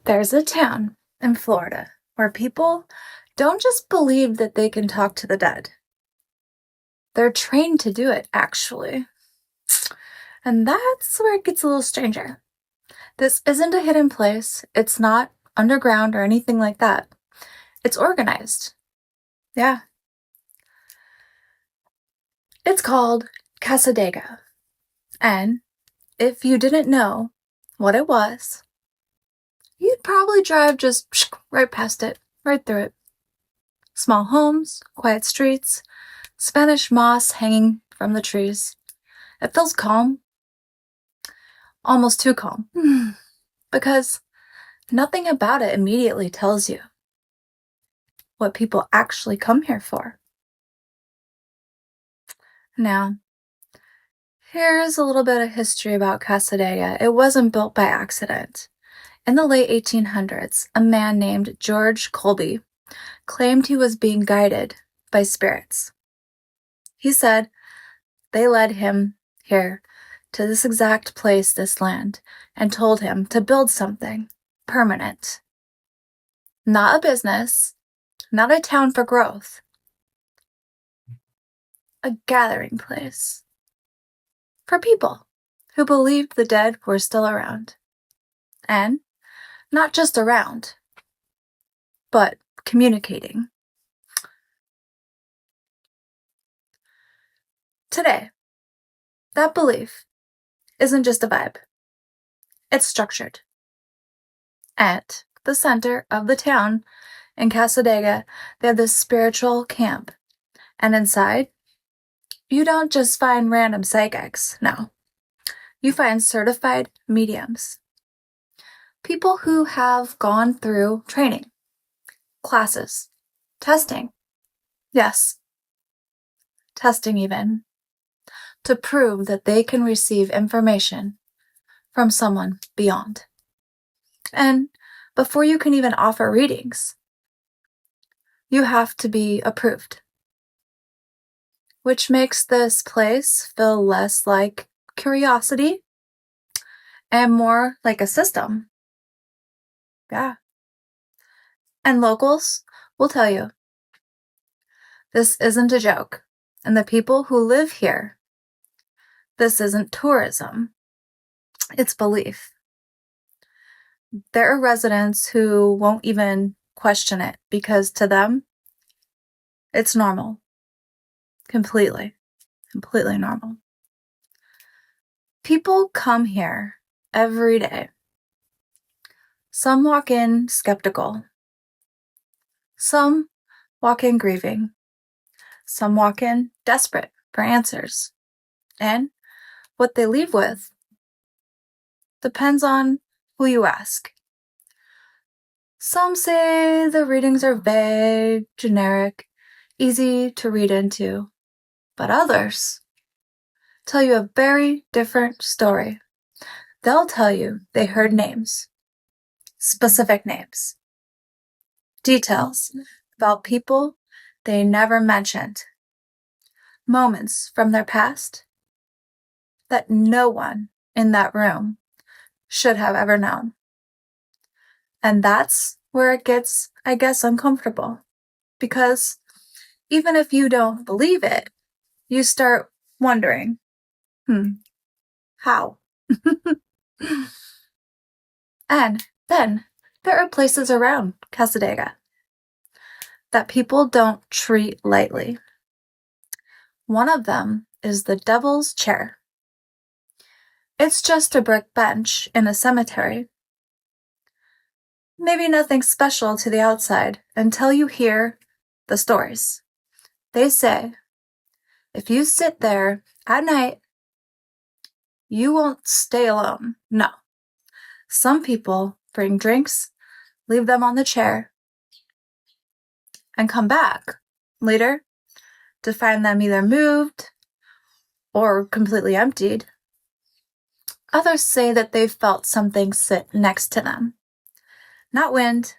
There's a town in Florida where people don't just believe that they can talk to the dead. They're trained to do it, actually. And that's where it gets a little stranger. This isn't a hidden place. It's not underground or anything like that. It's organized. Yeah. It's called Cassadaga. And if you didn't know what it was, you'd probably drive just right past it, right through it. Small homes, quiet streets, Spanish moss hanging from the trees. It feels calm. Almost too calm. Because nothing about it immediately tells you what people actually come here for. Now, here's a little bit of history about Cassadaga. It wasn't built by accident. In the late 1800s, a man named George Colby claimed he was being guided by spirits. He said they led him here to this exact place, this land, and told him to build something permanent. Not a business, not a town for growth. A gathering place for people who believed the dead were still around. And not just around, but communicating. Today, that belief isn't just a vibe. It's structured. At the center of the town in Cassadaga, they have this spiritual camp. And inside, you don't just find random psychics, no. You find certified mediums. People who have gone through training, classes, testing. Yes, testing even, to prove that they can receive information from someone beyond. And before you can even offer readings, you have to be approved, which makes this place feel less like curiosity and more like a system. Yeah. And locals will tell you, this isn't a joke. And the people who live here, this isn't tourism. It's belief. There are residents who won't even question it because to them, it's normal. Completely normal. People come here every day. Some walk in skeptical. Some walk in grieving. Some walk in desperate for answers. And what they leave with depends on who you ask. Some say the readings are vague, generic, easy to read into, but others tell you a very different story. They'll tell you they heard names, specific names, details about people they never mentioned, moments from their past that no one in that room should have ever known. And that's where it gets, I guess, uncomfortable. Because even if you don't believe it, you start wondering, how? And then there are places around Cassadaga that people don't treat lightly. One of them is the Devil's Chair. It's just a brick bench in a cemetery. Maybe nothing special to the outside until you hear the stories. They say, if you sit there at night, you won't stay alone. No. Some people bring drinks, leave them on the chair, and come back later to find them either moved or completely emptied. Others say that they've felt something sit next to them. Not wind,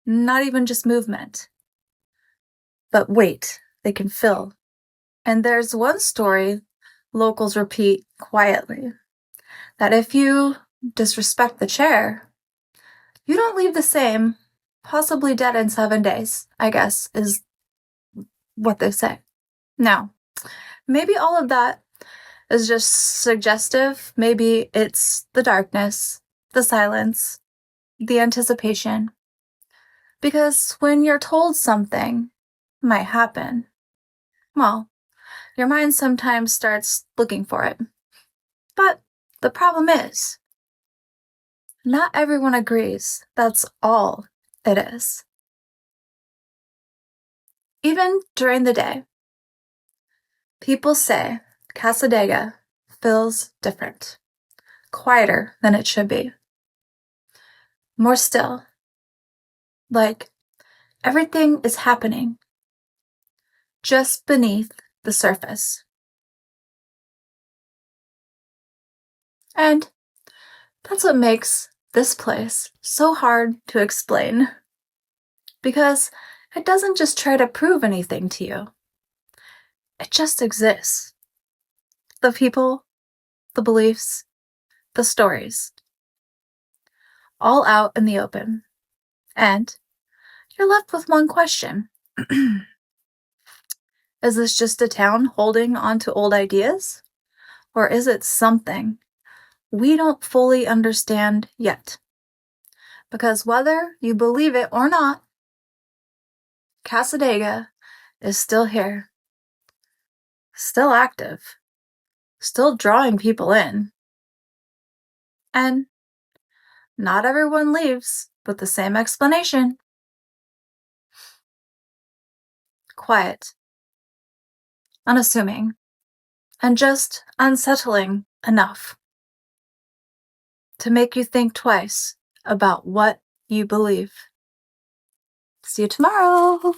not even just movement, but weight they can feel. And there's one story locals repeat quietly, that if you disrespect the chair, You don't leave the same, possibly dead in 7 days, I guess, is what they say. Now, maybe all of that is just suggestive. Maybe it's the darkness, the silence, the anticipation. Because when you're told something might happen, well, your mind sometimes starts looking for it. But the problem is, not everyone agrees that's all it is. Even during the day, people say Cassadaga feels different, quieter than it should be. More still, like everything is happening just beneath the surface. And that's what makes this place so hard to explain. Because it doesn't just try to prove anything to you. It just exists. The people, the beliefs, the stories. All out in the open. And you're left with one question. Is this just a town holding on to old ideas? Or is it something we don't fully understand yet? Because whether you believe it or not, Cassadaga is still here. Still active. Still drawing people in. And not everyone leaves with the same explanation. Quiet. Unassuming. And just unsettling enough to make you think twice about what you believe. See you tomorrow!